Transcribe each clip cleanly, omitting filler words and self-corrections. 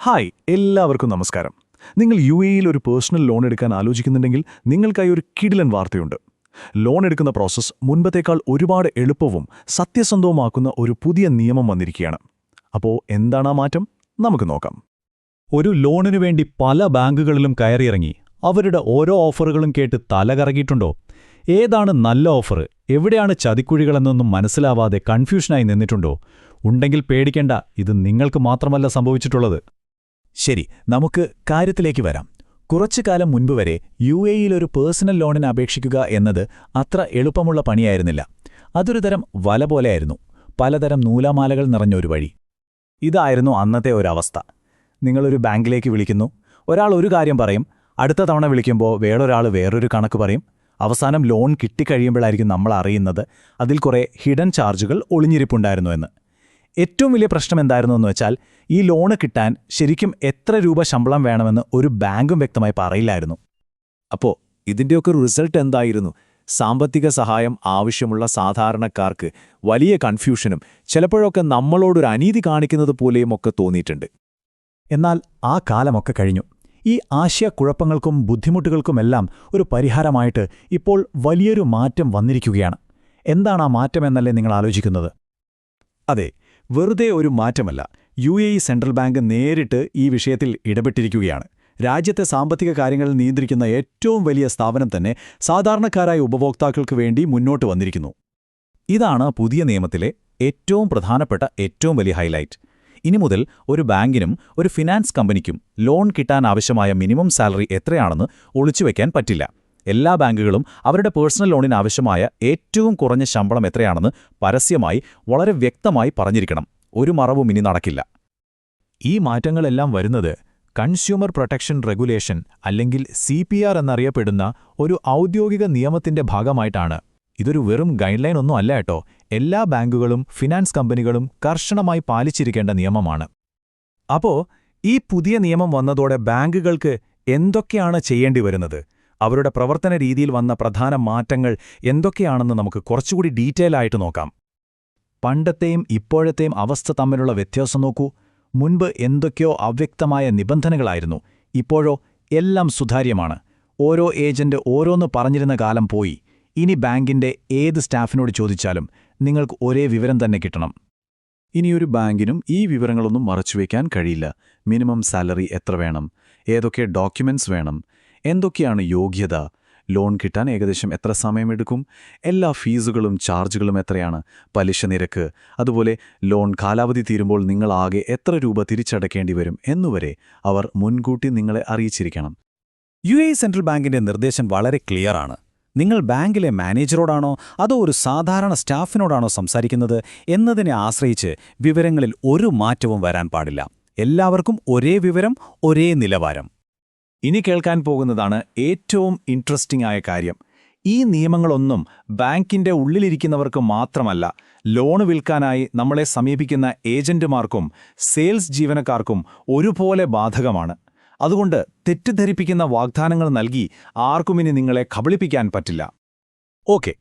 Hi എല്ലാവർക്കും നമസ്കാരം. നിങ്ങൾ യു.എയിൽ ഒരു പേഴ്സണൽ ലോൺ എടുക്കാൻ ആലോചിക്കുന്നുണ്ടെങ്കിൽ നിങ്ങൾക്കായി ഒരു കിടിലൻ വാർത്തയുണ്ട്. ലോൺ എടുക്കുന്ന പ്രോസസ്സ് മുൻപത്തേക്കാൾ ഒരുപാട് എളുപ്പവും സത്യസന്ധവുമാക്കുന്ന ഒരു പുതിയ നിയമം വന്നിരിക്കുകയാണ്. അപ്പോൾ എന്താണ് ആ മാറ്റം? നമുക്ക് നോക്കാം. ഒരു ലോണിനു വേണ്ടി പല ബാങ്കുകളിലും കയറിയിറങ്ങി അവരുടെ ഓരോ ഓഫറുകളും കേട്ട് തലകറങ്ങിയിട്ടുണ്ടോ? ഏതാണ് നല്ല ഓഫർ, എവിടെയാണ് ചതിക്കുഴികളെന്നൊന്നും മനസ്സിലാവാതെ കൺഫ്യൂഷനായി നിന്നിട്ടുണ്ടോ? ഉണ്ടെങ്കിൽ പേടിക്കേണ്ട, ഇത് നിങ്ങൾക്ക് മാത്രമല്ല സംഭവിച്ചിട്ടുള്ളത്. ശരി, നമുക്ക് കാര്യത്തിലേക്ക് വരാം. കുറച്ചു കാലം മുൻപ് വരെ യു.എയിൽ ഒരു പേഴ്സണൽ ലോണിന് അപേക്ഷിക്കുക എന്നത് അത്ര എളുപ്പമുള്ള പണിയായിരുന്നില്ല. അതൊരു തരം വല പോലെയായിരുന്നു, പലതരം നൂലാമാലകൾ നിറഞ്ഞ ഒരു വഴി. ഇതായിരുന്നു അന്നത്തെ ഒരവസ്ഥ. നിങ്ങളൊരു ബാങ്കിലേക്ക് വിളിക്കുന്നു, ഒരാൾ ഒരു കാര്യം പറയും, അടുത്ത തവണ വിളിക്കുമ്പോൾ വേറൊരാൾ വേറൊരു കണക്ക് പറയും. അവസാനം ലോൺ കിട്ടിക്കഴിയുമ്പോഴായിരിക്കും നമ്മൾ അറിയുന്നത് അതിൽ കുറേ ഹിഡൻ ചാർജുകൾ ഒളിഞ്ഞിരിപ്പുണ്ടായിരുന്നു എന്ന്. ഏറ്റവും വലിയ പ്രശ്നം എന്തായിരുന്നു എന്ന് വെച്ചാൽ, ഈ ലോണ് കിട്ടാൻ ശരിക്കും എത്ര രൂപ ശമ്പളം വേണമെന്ന് ഒരു ബാങ്കും വ്യക്തമായി പറയില്ലായിരുന്നു. അപ്പോൾ ഇതിൻ്റെയൊക്കെ റിസൾട്ട് എന്തായിരുന്നു? സാമ്പത്തിക സഹായം ആവശ്യമുള്ള സാധാരണക്കാർക്ക് വലിയ കൺഫ്യൂഷനും ചിലപ്പോഴൊക്കെ നമ്മളോടൊരു അനീതി കാണിക്കുന്നത് പോലെയും ഒക്കെ തോന്നിയിട്ടുണ്ട്. എന്നാൽ ആ കാലമൊക്കെ കഴിഞ്ഞു. ഈ ആശയക്കുഴപ്പങ്ങൾക്കും ബുദ്ധിമുട്ടുകൾക്കുമെല്ലാം ഒരു പരിഹാരമായിട്ട് ഇപ്പോൾ വലിയൊരു മാറ്റം വന്നിരിക്കുകയാണ്. എന്താണ് ആ മാറ്റമെന്നല്ലേ നിങ്ങൾ ആലോചിക്കുന്നത്? അതെ, വെറുതെ ഒരു മാറ്റമല്ല. യു.എ സെൻട്രൽ ബാങ്ക് നേരിട്ട് ഈ വിഷയത്തിൽ ഇടപെട്ടിരിക്കുകയാണ്. രാജ്യത്തെ സാമ്പത്തിക കാര്യങ്ങൾ നിയന്ത്രിക്കുന്ന ഏറ്റവും വലിയ സ്ഥാപനം തന്നെ സാധാരണക്കാരായ ഉപഭോക്താക്കൾക്ക് വേണ്ടി മുന്നോട്ട് വന്നിരിക്കുന്നു. ഇതാണ് പുതിയ നിയമത്തിലെ ഏറ്റവും പ്രധാനപ്പെട്ട ഏറ്റവും വലിയ ഹൈലൈറ്റ്. ഇനി മുതൽ ഒരു ബാങ്കിനും ഒരു ഫിനാൻസ് കമ്പനിക്കും ലോൺ കിട്ടാൻ ആവശ്യമായ മിനിമം സാലറി എത്രയാണെന്ന് ഒളിച്ചുവെക്കാൻ പറ്റില്ല. എല്ലാ ബാങ്കുകളും അവരുടെ പേഴ്സണൽ ലോണിന് ആവശ്യമായ ഏറ്റവും കുറഞ്ഞ ശമ്പളം എത്രയാണെന്ന് പരസ്യമായി വളരെ വ്യക്തമായി പറഞ്ഞിരിക്കണം. ഒരു മറവും ഇനി നടക്കില്ല. ഈ മാറ്റങ്ങളെല്ലാം വരുന്നത് കൺസ്യൂമർ പ്രൊട്ടക്ഷൻ റെഗുലേഷൻ അല്ലെങ്കിൽ CPR എന്നറിയപ്പെടുന്ന ഒരു ഔദ്യോഗിക നിയമത്തിന്റെ ഭാഗമായിട്ടാണ്. ഇതൊരു വെറും ഗൈഡ്ലൈൻ ഒന്നും അല്ല കേട്ടോ. എല്ലാ ബാങ്കുകളും ഫിനാൻസ് കമ്പനികളും കർശനമായി പാലിച്ചിരിക്കേണ്ട നിയമമാണ്. അപ്പോൾ ഈ പുതിയ നിയമം വന്നതോടെ ബാങ്കുകൾക്ക് എന്തൊക്കെയാണ് ചെയ്യേണ്ടി വരുന്നത്? അവരുടെ പ്രവർത്തന രീതിയിൽ വന്ന പ്രധാന മാറ്റങ്ങൾ എന്തൊക്കെയാണെന്ന് നമുക്ക് കുറച്ചുകൂടി ഡീറ്റെയിൽ ആയിട്ട് നോക്കാം. പണ്ടത്തെയും ഇപ്പോഴത്തെയും അവസ്ഥ തമ്മിലുള്ള വ്യത്യാസം നോക്കൂ. മുൻപ് എന്തൊക്കെയോ അവ്യക്തമായ നിബന്ധനകളായിരുന്നു. ഇപ്പോഴോ എല്ലാം സുതാര്യമാണ്. ഓരോ ഏജന്റ് ഓരോന്ന് പറഞ്ഞിരുന്ന കാലം പോയി. ഇനി ബാങ്കിന്റെ ഏത് സ്റ്റാഫിനോട് ചോദിച്ചാലും നിങ്ങൾക്ക് ഒരേ വിവരം തന്നെ കിട്ടണം. ഇനിയൊരു ബാങ്കിനും ഈ വിവരങ്ങളൊന്നും മറച്ചുവെക്കാൻ കഴിയില്ല. മിനിമം സാലറി എത്ര വേണം, ഏതൊക്കെ ഡോക്യുമെന്റ്സ് വേണം, എന്തൊക്കെയാണ് യോഗ്യത, ലോൺ കിട്ടാൻ ഏകദേശം എത്ര സമയമെടുക്കും, എല്ലാ ഫീസുകളും ചാർജുകളും എത്രയാണ്, പലിശ നിരക്ക്, അതുപോലെ ലോൺ കാലാവധി തീരുമ്പോൾ നിങ്ങളാകെ എത്ര രൂപ തിരിച്ചടക്കേണ്ടി വരും എന്നുവരെ അവർ മുൻകൂട്ടി നിങ്ങളെ അറിയിച്ചിരിക്കണം. യു.എ സെൻട്രൽ ബാങ്കിന്റെ നിർദ്ദേശം വളരെ ക്ലിയറാണ്. നിങ്ങൾ ബാങ്കിലെ മാനേജറോടാണോ അതോ ഒരു സാധാരണ സ്റ്റാഫിനോടാണോ സംസാരിക്കുന്നത് എന്നതിനെ ആശ്രയിച്ച് വിവരങ്ങളിൽ ഒരു മാറ്റവും വരാൻ പാടില്ല. എല്ലാവർക്കും ഒരേ വിവരം, ഒരേ നിലവാരം. ഇനി കേൾക്കാൻ പോകുന്നതാണ് ഏറ്റവും ഇൻട്രസ്റ്റിംഗ് ആയ കാര്യം. ഈ നിയമങ്ങളൊന്നും ബാങ്കിന്റെ ഉള്ളിലിരിക്കുന്നവർക്ക് മാത്രമല്ല, ലോൺ വിൽക്കാനായി നമ്മളെ സമീപിക്കുന്ന ഏജന്റുമാർക്കും സെയിൽസ് ജീവനക്കാർക്കും ഒരുപോലെ ബാധകമാണ്. അതുകൊണ്ട് തെറ്റിദ്ധരിപ്പിക്കുന്ന വാഗ്ദാനങ്ങൾ നൽകി ആർക്കുമിനി നിങ്ങളെ കബളിപ്പിക്കാൻ പറ്റില്ല. ഓക്കെ,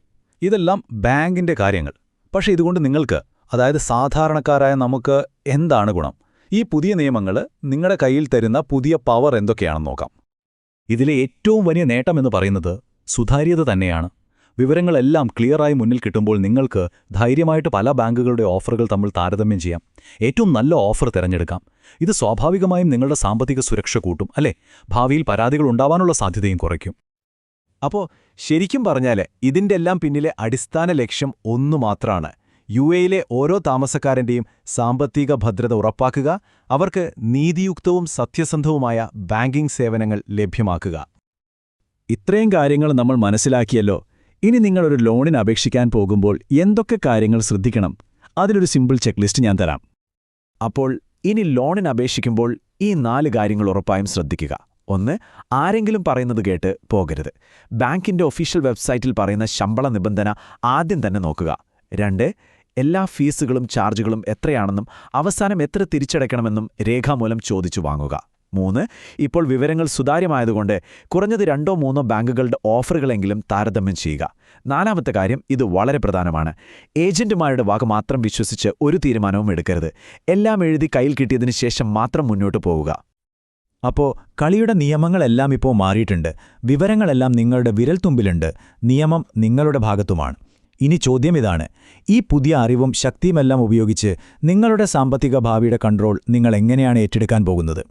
ഇതെല്ലാം ബാങ്കിന്റെ കാര്യങ്ങൾ. പക്ഷേ ഇതുകൊണ്ട് നിങ്ങൾക്ക്, അതായത് സാധാരണക്കാരായ നമുക്ക് എന്താണ് ഗുണം? ഈ പുതിയ നിയമങ്ങൾ നിങ്ങളുടെ കയ്യിൽ തരുന്ന പുതിയ പവർ എന്തൊക്കെയാണെന്ന് നോക്കാം. ഇതിലെ ഏറ്റവും വലിയ നേട്ടമെന്ന് പറയുന്നത് സുതാര്യത തന്നെയാണ്. വിവരങ്ങളെല്ലാം ക്ലിയറായി മുന്നിൽ കിട്ടുമ്പോൾ നിങ്ങൾക്ക് ധൈര്യമായിട്ട് പല ബാങ്കുകളുടെ ഓഫറുകൾ തമ്മിൽ താരതമ്യം ചെയ്യാം. ഏറ്റവും നല്ല ഓഫർ തിരഞ്ഞെടുക്കാം. ഇത് സ്വാഭാവികമായും നിങ്ങളുടെ സാമ്പത്തിക സുരക്ഷ കൂട്ടും, അല്ലേ? ഭാവിയിൽ പരാതികൾ ഉണ്ടാവാനുള്ള സാധ്യതയും കുറയ്ക്കും. അപ്പോൾ ശരിക്കും പറഞ്ഞാൽ ഇതിൻ്റെ എല്ലാം പിന്നിലെ അടിസ്ഥാന ലക്ഷ്യം ഒന്നു മാത്രമാണ്: യു.എയിലെ ഓരോ താമസക്കാരൻ്റെയും സാമ്പത്തിക ഭദ്രത ഉറപ്പാക്കുക, അവർക്ക് നീതിയുക്തവും സത്യസന്ധവുമായ ബാങ്കിംഗ് സേവനങ്ങൾ ലഭ്യമാക്കുക. ഇത്രയും കാര്യങ്ങൾ നമ്മൾ മനസ്സിലാക്കിയല്ലോ. ഇനി നിങ്ങളൊരു ലോണിന് അപേക്ഷിക്കാൻ പോകുമ്പോൾ എന്തൊക്കെ കാര്യങ്ങൾ ശ്രദ്ധിക്കണം? അതിലൊരു സിമ്പിൾ ചെക്ക് ലിസ്റ്റ് ഞാൻ തരാം. അപ്പോൾ ഇനി ലോണിന് അപേക്ഷിക്കുമ്പോൾ ഈ 4 കാര്യങ്ങൾ ഉറപ്പായും ശ്രദ്ധിക്കുക. 1. ആരെങ്കിലും പറയുന്നത് കേട്ട് പോകരുത്. ബാങ്കിന്റെ ഒഫീഷ്യൽ വെബ്സൈറ്റിൽ പറയുന്ന ശമ്പള നിബന്ധന ആദ്യം തന്നെ നോക്കുക. 2. എല്ലാ ഫീസുകളും ചാർജുകളും എത്രയാണെന്നും അവസാനം എത്ര തിരിച്ചടയ്ക്കണമെന്നും രേഖാമൂലം ചോദിച്ചു വാങ്ങുക. 3. ഇപ്പോൾ വിവരങ്ങൾ സുതാര്യമായതുകൊണ്ട് കുറഞ്ഞത് 2-3 ബാങ്കുകളുടെ ഓഫറുകളെങ്കിലും താരതമ്യം ചെയ്യുക. 4ാമത്തെ കാര്യം, ഇത് വളരെ പ്രധാനമാണ്. ഏജന്റുമാരുടെ വാക്ക് മാത്രം വിശ്വസിച്ച് ഒരു തീരുമാനവും എടുക്കരുത്. എല്ലാം എഴുതി കയ്യിൽ കിട്ടിയതിനു ശേഷം മാത്രം മുന്നോട്ട് പോവുക. അപ്പോ കളിയുടെ നിയമങ്ങളെല്ലാം ഇപ്പോൾ മാറിയിട്ടുണ്ട്. വിവരങ്ങളെല്ലാം നിങ്ങളുടെ വിരൽത്തുമ്പിലുണ്ട്. നിയമം നിങ്ങളുടെ ഭാഗത്തുമാണ്. ഇനി ചോദ്യം ഇതാണ്: ഈ പുതിയ അറിവും ശക്തിയുമെല്ലാം ഉപയോഗിച്ച് നിങ്ങളുടെ സാമ്പത്തിക ഭാവിയുടെ കൺട്രോൾ നിങ്ങൾ എങ്ങനെയാണ് ഏറ്റെടുക്കാൻ പോകുന്നത്?